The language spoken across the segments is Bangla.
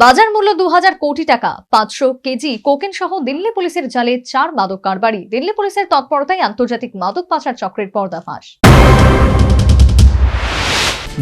বাজার মূল্য 2000 কোটি টাকা, 500 কেজি কোকেন সহ দিল্লি পুলিশের জালে 4 মাদক কারবারি। দিল্লি পুলিশের তৎপরতায় আন্তর্জাতিক মাদক পাচার চক্রের পর্দাফাঁস।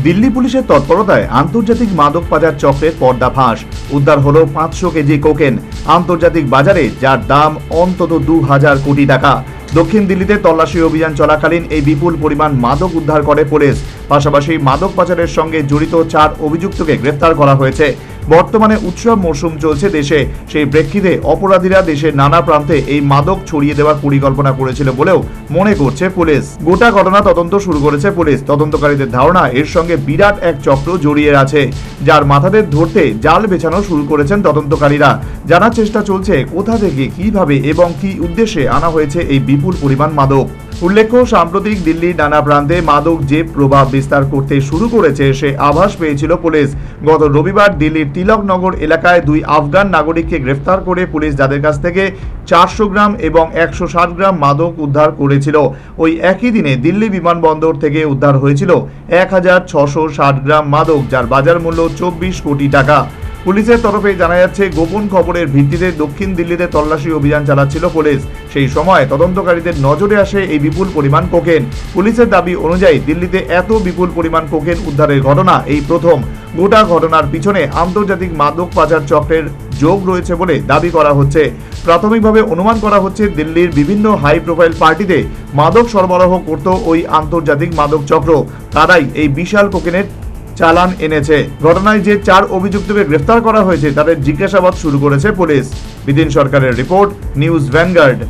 দিল্লি পুলিশের তৎপরতায় আন্তর্জাতিক মাদক পাচার চক্রের পর্দাফাঁস। উদ্ধার হলো 500 কেজি কোকেন আন্তর্জাতিক বাজারে, যার দাম অন্তত 2000 কোটি টাকা। দক্ষিণ দিল্লিতে তল্লাশি অভিযান চলাকালীন এই বিপুল পরিমাণ মাদক উদ্ধার করে পুলিশ। পাশাপাশি মাদক পাচারের সঙ্গে জড়িত 4 অভিযুক্তকে গ্রেফতার করা হয়েছে। বর্তমানে উৎসব মরশুম চলছে দেশে, সেই প্রেক্ষিতে অপরাধীরা দেশের নানা প্রান্তে এই মাদক ছড়িয়ে দেওয়ার পরিকল্পনা করেছিল বলেও মনে করছে পুলিশ। গোটা ঘটনা তদন্ত শুরু করেছে পুলিশ। তদন্তকারীদের ধারণা এর সঙ্গে বিরাট এক চক্র জড়িয়ে আছে, যার মাথাদের ধরতে জাল বেছানো শুরু করেছেন তদন্তকারীরা। জানার চেষ্টা চলছে কোথা থেকে, কিভাবে এবং কি উদ্দেশ্যে আনা হয়েছে এই বিপুল পরিমাণ মাদক। উল্লেখ্য, সাম্প্রতিক দিল্লির নানা প্রান্তে মাদক যে প্রভাব বিস্তার করতে শুরু করেছে সে আভাস পেয়েছিল পুলিশ। গত রবিবার দিল্লির তিলকনগর এলাকায় 2 আফগান নাগরিককে গ্রেফতার করে পুলিশ, যাদের কাছ থেকে 400 গ্রাম এবং 160 গ্রাম মাদক উদ্ধার করেছিল। ওই একই দিনে দিল্লি বিমানবন্দর থেকে উদ্ধার হয়েছিল 1660 গ্রাম মাদক, যার বাজার মূল্য 24 কোটি টাকা। পুলিশের তরফে জানা যাচ্ছে, গোপন খবরের ভিত্তিতে দক্ষিণ দিল্লিতে তল্লাশি অভিযান চালাচ্ছিল পুলিশ। সেই সময় তদন্তকারীদের নজরে আসে এই বিপুল পরিমাণ কোকেন। পুলিশের দাবি অনুযায়ী দিল্লিতে এত বিপুল পরিমাণ কোকেন উদ্ধারের ঘটনা এই প্রথম। গোটা ঘটনার পিছনে আন্তর্জাতিক মাদক পাচার চক্রের যোগ রয়েছে বলে দাবি করা হচ্ছে। প্রাথমিকভাবে অনুমান করা হচ্ছে, দিল্লির বিভিন্ন হাই প্রোফাইল পার্টিতে মাদক সরবরাহ করত ওই আন্তর্জাতিক মাদক চক্র। তারাই এই বিশাল কোকেনের চালান এনেছে। ঘটনায় যে 4 অভিযুক্তকে গ্রেফতার করা হয়েছে তাদের জিজ্ঞাসাবাদ শুরু করেছে পুলিশ। বিদিন সরকারের রিপোর্ট, নিউজ ভ্যানগার্ড।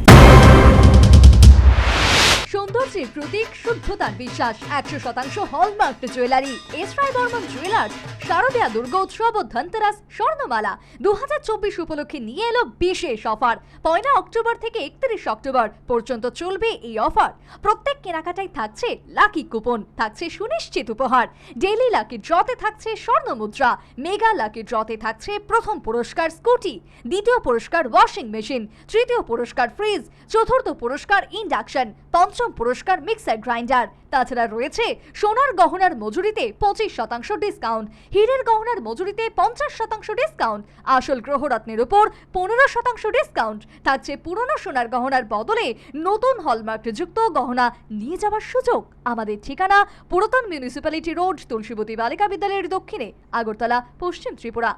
সৌন্দর্যের প্রতীক, শুদ্ধতার বিশ্বাস, 100% hallmark jewellery. S Roy Barman jewellers, শারদীয়া দুর্গোৎসব ও ধনতেরাস স্বর্ণমালা 2024 উপলক্ষে নিয়ে এলো বিশেষ অফার। 1 অক্টোবর থেকে 31 অক্টোবর পর্যন্ত চলবে এই অফার। প্রত্যেক কেনাকাটায় থাকছে লাকি কুপন, থাকছে সুনিশ্চিত উপহার। ডেইলি লাকি ড্রতে থাকছে স্বর্ণ মুদ্রা, মেগা লাকি ড্রতে থাকছে প্রথম পুরস্কার স্কুটি, দ্বিতীয় পুরস্কার ওয়াশিং মেশিন, তৃতীয় পুরস্কার ফ্রিজ, চতুর্থ পুরস্কার ইন্ডাকশন, পঞ্চম পুরস্কার মিক্সার গ্রাইন্ডার। তাছাড়া রয়েছে সোনার গহনার মজুরিতে 25% ডিসকাউন্ট, হীরের গহনার মজুরিতে 50% ডিসকাউন্ট, আসল গ্রহরত্নের উপর 15% ডিসকাউন্ট। থাকছে পুরনো সোনার গহনার বদলে নতুন হলমার্ক যুক্ত গহনা নিয়ে যাওয়ার সুযোগ। আমাদের ঠিকানা পুরাতন মিউনিসিপ্যালিটি রোড, তুলসীবতী বালিকা বিদ্যালয়ের দক্ষিণে, আগরতলা, পশ্চিম ত্রিপুরা।